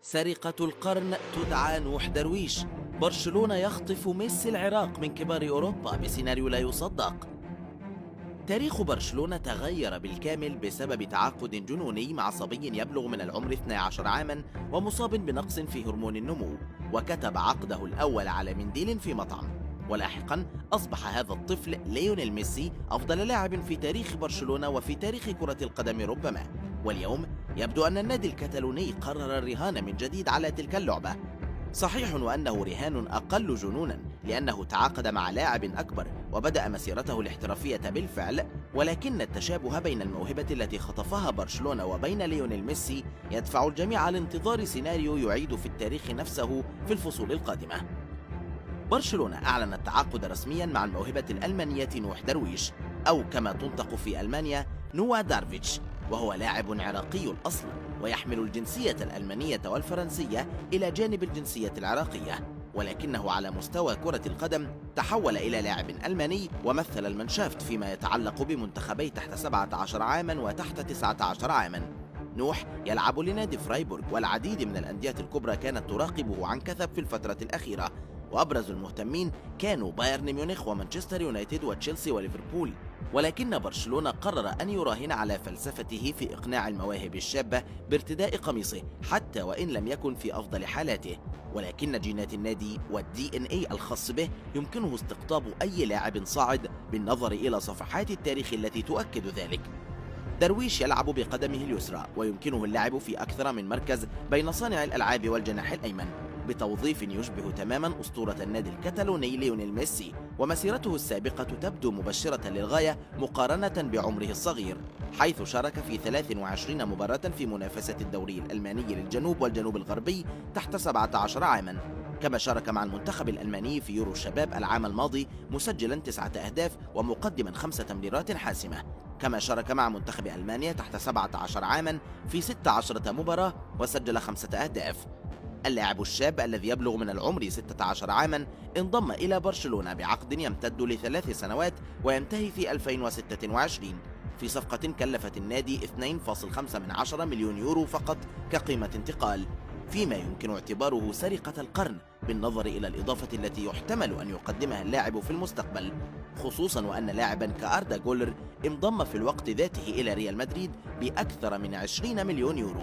سرقة القرن تدعى نوح درويش. برشلونة يخطف ميسي العراق من كبار أوروبا بسيناريو لا يصدق. تاريخ برشلونة تغير بالكامل بسبب تعاقد جنوني مع صبي يبلغ من العمر 12 عاما ومصاب بنقص في هرمون النمو، وكتب عقده الأول على منديل في مطعم. ولاحقا أصبح هذا الطفل ليونيل ميسي أفضل لاعب في تاريخ برشلونة وفي تاريخ كرة القدم ربما. واليوم يبدو أن النادي الكتالوني قرر الرهان من جديد على تلك اللعبة. صحيح وأنه رهان أقل جنونا لأنه تعاقد مع لاعب أكبر وبدأ مسيرته الاحترافية بالفعل، ولكن التشابه بين الموهبة التي خطفها برشلونة وبين ليونيل ميسي يدفع الجميع لانتظار سيناريو يعيد في التاريخ نفسه في الفصول القادمة. برشلونة أعلن التعاقد رسميا مع الموهبة الألمانية نوح درويش، أو كما تنطق في ألمانيا نوا دارفيتش، وهو لاعب عراقي الأصل ويحمل الجنسية الألمانية والفرنسية إلى جانب الجنسية العراقية، ولكنه على مستوى كرة القدم تحول إلى لاعب ألماني ومثل المانشافت فيما يتعلق بمنتخبي تحت 17 عاما وتحت 19 عاما. نوح يلعب لنادي فرايبورغ، والعديد من الأندية الكبرى كانت تراقبه عن كثب في الفترة الأخيرة، وأبرز المهتمين كانوا بايرن ميونخ ومانشستر يونايتد وتشيلسي وليفربول. ولكن برشلونة قرر أن يراهن على فلسفته في إقناع المواهب الشابة بارتداء قميصه حتى وإن لم يكن في أفضل حالاته، ولكن جينات النادي والدي ان اي الخاص به يمكنه استقطاب أي لاعب صاعد بالنظر إلى صفحات التاريخ التي تؤكد ذلك. درويش يلعب بقدمه اليسرى ويمكنه اللعب في أكثر من مركز بين صانع الألعاب والجناح الأيمن، بتوظيف يشبه تماما أسطورة النادي الكتالوني ليونيل ميسي، ومسيرته السابقة تبدو مبشرة للغاية مقارنة بعمره الصغير، حيث شارك في 23 مباراة في منافسة الدوري الألماني للجنوب والجنوب الغربي تحت 17 عاما، كما شارك مع المنتخب الألماني في يورو الشباب العام الماضي مسجلا 9 أهداف ومقدما 5 تمريرات حاسمة، كما شارك مع منتخب ألمانيا تحت 17 عاما في 16 مباراة وسجل 5 أهداف. اللاعب الشاب الذي يبلغ من العمر 16 عاما انضم إلى برشلونة بعقد يمتد ل3 سنوات وينتهي في 2026 في صفقة كلفت النادي 2.5 مليون يورو فقط كقيمة انتقال، فيما يمكن اعتباره سرقة القرن بالنظر إلى الإضافة التي يحتمل أن يقدمها اللاعب في المستقبل، خصوصا وأن لاعبا كأردا جولر انضم في الوقت ذاته إلى ريال مدريد بأكثر من 20 مليون يورو.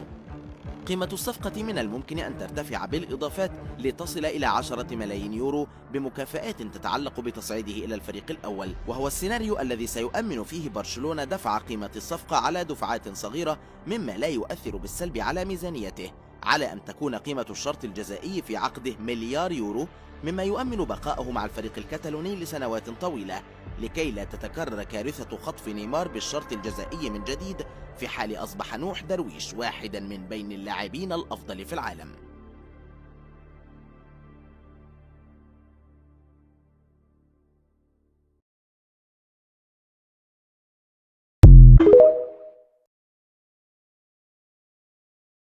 قيمة الصفقة من الممكن أن ترتفع بالإضافات لتصل إلى 10 ملايين يورو بمكافآت تتعلق بتصعيده إلى الفريق الأول، وهو السيناريو الذي سيؤمن فيه برشلونة دفع قيمة الصفقة على دفعات صغيرة مما لا يؤثر بالسلب على ميزانيته، على أن تكون قيمة الشرط الجزائي في عقده مليار يورو، مما يؤمن بقاءه مع الفريق الكتالوني لسنوات طويلة، لكي لا تتكرر كارثة خطف نيمار بالشرط الجزائي من جديد في حال أصبح نوح درويش واحدا من بين اللاعبين الأفضل في العالم.